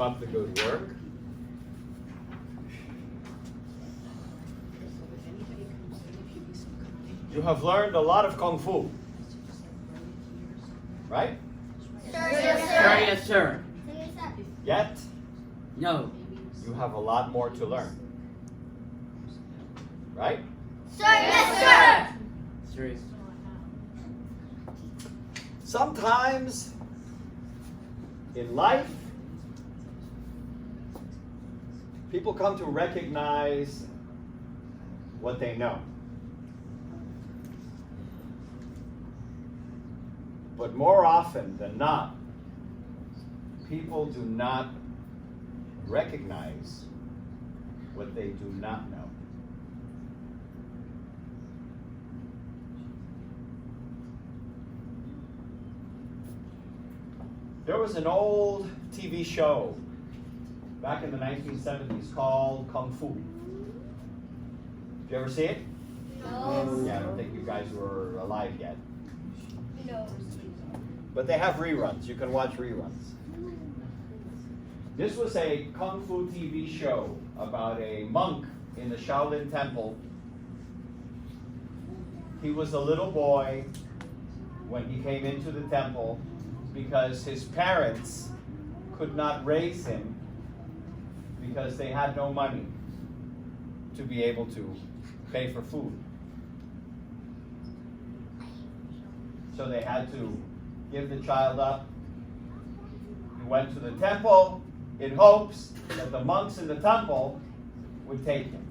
about the good work. You have learned a lot of Kung Fu, right? Yes, sir. Yet, No. you have a lot more to learn, right? Three. Sometimes in life, people come to recognize what they know. But more often than not, people do not recognize what they do not know. There was an old TV show back in the 1970s called Kung Fu. Did you ever see it? No. Yeah, I don't think you guys were alive yet. No. But they have reruns. You can watch reruns. This was a Kung Fu TV show about a monk in the Shaolin temple. He was a little boy when he came into the temple because his parents could not raise him because they had no money to be able to pay for food. So they had to give the child up. He went to the temple in hopes that the monks in the temple would take him.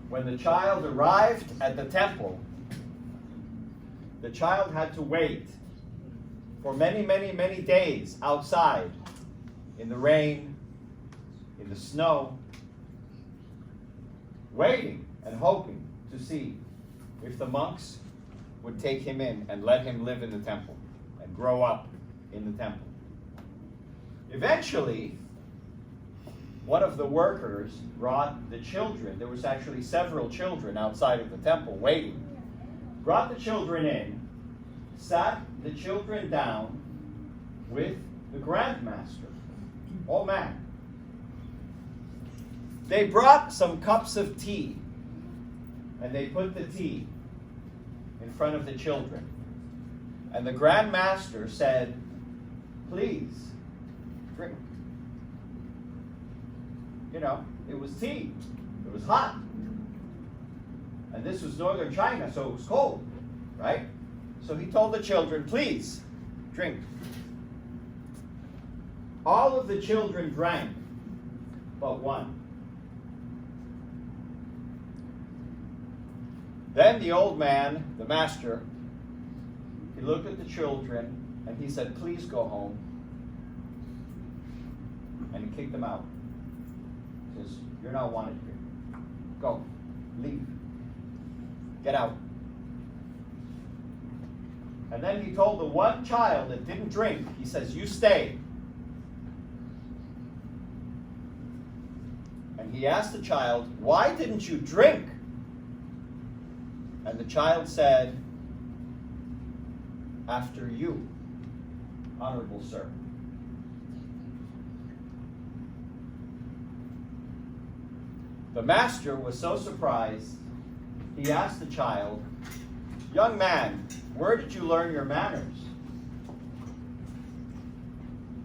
When the child arrived at the temple, the child had to wait for many, many, many days outside in the rain, in the snow, waiting and hoping to see if the monks would take him in and let him live in the temple and grow up in the temple. Eventually, one of the workers brought the children. There was actually several children outside of the temple waiting. Brought the children in, sat the children down with the Grandmaster. Oh man. They brought some cups of tea, and they put the tea in front of the children. And the Grand Master said, "Please, drink." You know, it was tea. It was hot. And this was northern China, so it was cold, right? So he told the children, "Please, drink." All of the children drank, but one. Then the old man, the master, he looked at the children and he said, "Please go home." And he kicked them out. He says, "You're not wanted here. Go. Leave. Get out." And then he told the one child that didn't drink, he says, "You stay." And he asked the child, "Why didn't you drink?" And the child said, "After you, honorable sir." The master was so surprised, he asked the child, "Young man, where did you learn your manners?"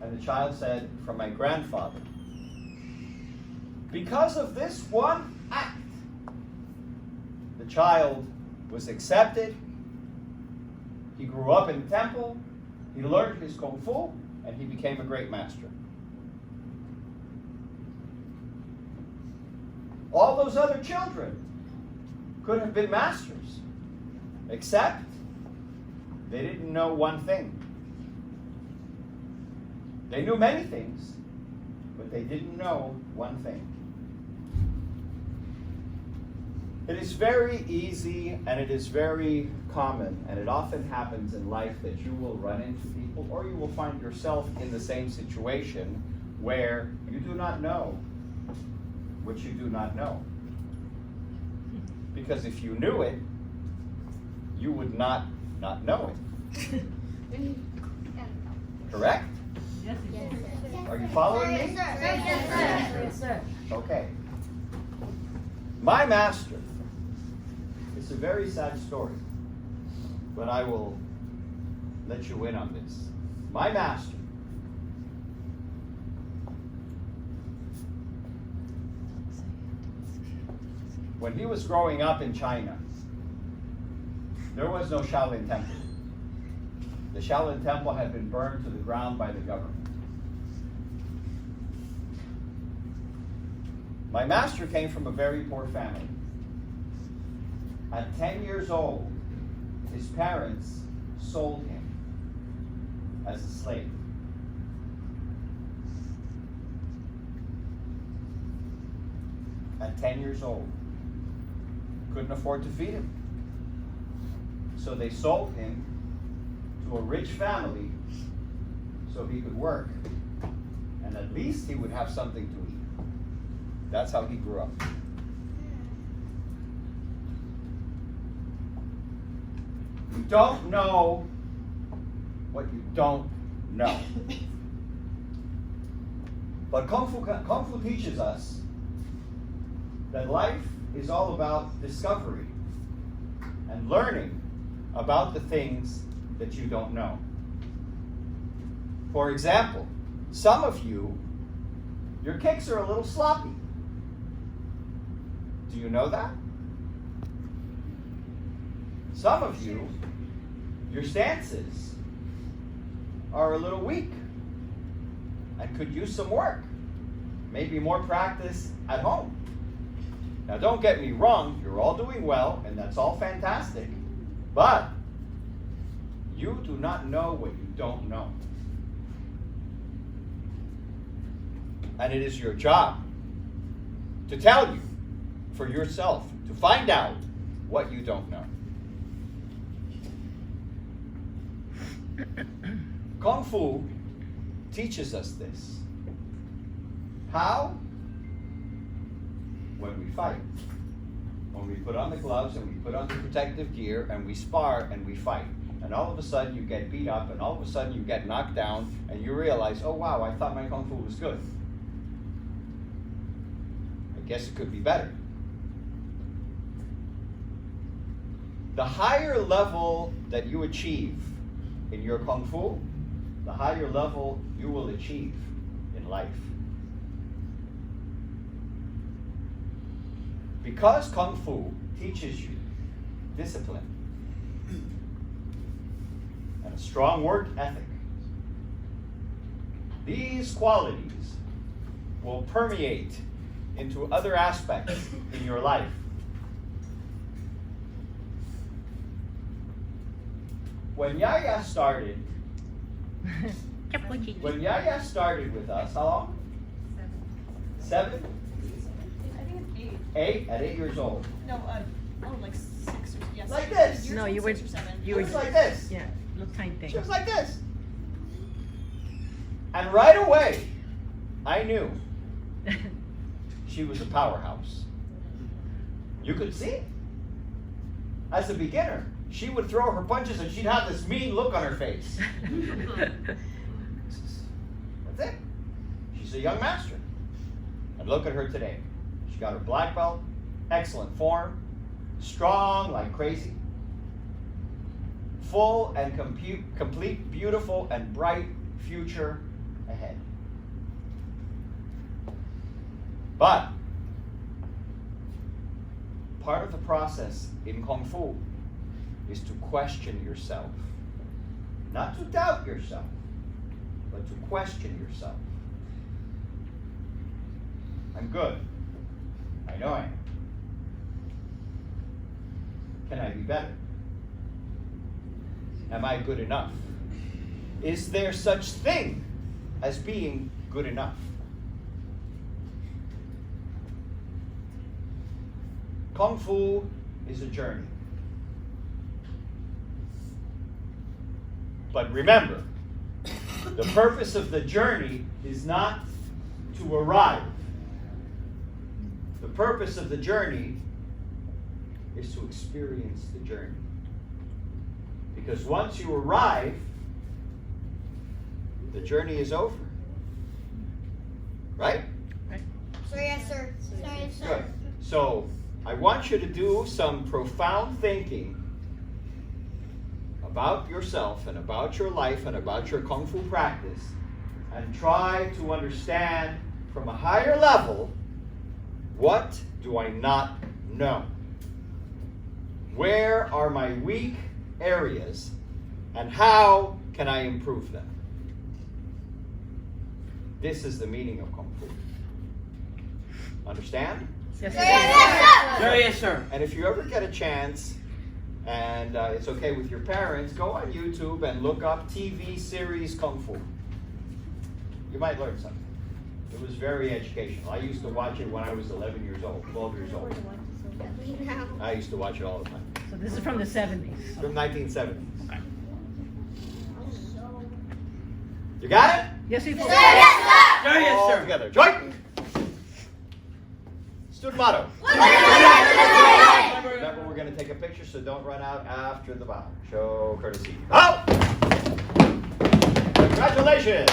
And the child said, "From my grandfather." Because of this one act, the child was accepted. He grew up in the temple. He learned his Kung Fu, and he became a great master. All those other children could have been masters, except they didn't know one thing. They knew many things, but they didn't know one thing. It is very easy and it is very common, and it often happens in life that you will run into people or you will find yourself in the same situation where you do not know what you do not know. Because if you knew it, you would not know it. Correct? Yes, Are you following me? Yes, sir. Okay. My master. It's a very sad story, but I will let you in on this. My master when he was growing up in China, there was no Shaolin temple. The Shaolin temple had been burned to the ground by the government. My master came from a very poor family. At 10 years old, his parents sold him as a slave. At 10 years old, couldn't afford to feed him. So they sold him to a rich family so he could work. And at least he would have something to eat. That's how he grew up. You don't know what you don't know. But Kung Fu teaches us that life is all about discovery and learning about the things that you don't know. For example, some of you, your kicks are a little sloppy. Do you know that? Some of you, your stances are a little weak and could use some work. Maybe more practice at home. Now don't get me wrong, you're all doing well and that's all fantastic. But you do not know what you don't know. And it is your job to tell you for yourself, to find out what you don't know. Kung Fu teaches us this. How? When we fight. When we put on the gloves and we put on the protective gear and we spar and we fight. And all of a sudden you get beat up and all of a sudden you get knocked down and you realize, oh wow, I thought my Kung Fu was good. I guess it could be better. The higher level that you achieve in your Kung Fu, the higher level you will achieve in life. Because Kung Fu teaches you discipline and a strong work ethic, these qualities will permeate into other aspects in your life. When Yaya started with us, how long? 7? I think it's 8. 8? At 8 years old. No, like 6 or yes. Like this. Yours No, was you were 6 or 7. She was like this. Yeah, little tiny thing. She was like this. And right away, I knew she was a powerhouse. You could see it. As a beginner, she would throw her punches and she'd have this mean look on her face. That's it. She's a young master. And look at her today. She got her black belt, excellent form, strong like crazy, full and complete, beautiful and bright future ahead. But part of the process in Kung Fu is to question yourself. Not to doubt yourself, but to question yourself. I'm good. I know I am. Can I be better? Am I good enough? Is there such thing as being good enough? Kung Fu is a journey. But remember, the purpose of the journey is not to arrive. The purpose of the journey is to experience the journey. Because once you arrive, the journey is over. Right? Sir, yes, sir. Sir, yes, Good. sir. So I want you to do some profound thinking about yourself and about your life and about your Kung Fu practice, and try to understand from a higher level, what do I not know? Where are my weak areas and how can I improve them? This is the meaning of Kung Fu. Understand? Yes, Sir, yes, sir. And if you ever get a chance, and it's okay with your parents, go on YouTube and look up TV series Kung Fu. You might learn something. It was very educational. I used to watch it when I was 11 years old, 12 years old. I used to watch it all the time. So this is from the 70s. From 1970s. You got it? Yes, we Sir, yes, All sir. together. Join! Student motto. Remember, we're going to take a picture, so don't run out after the bow. Show courtesy. Out! Congratulations!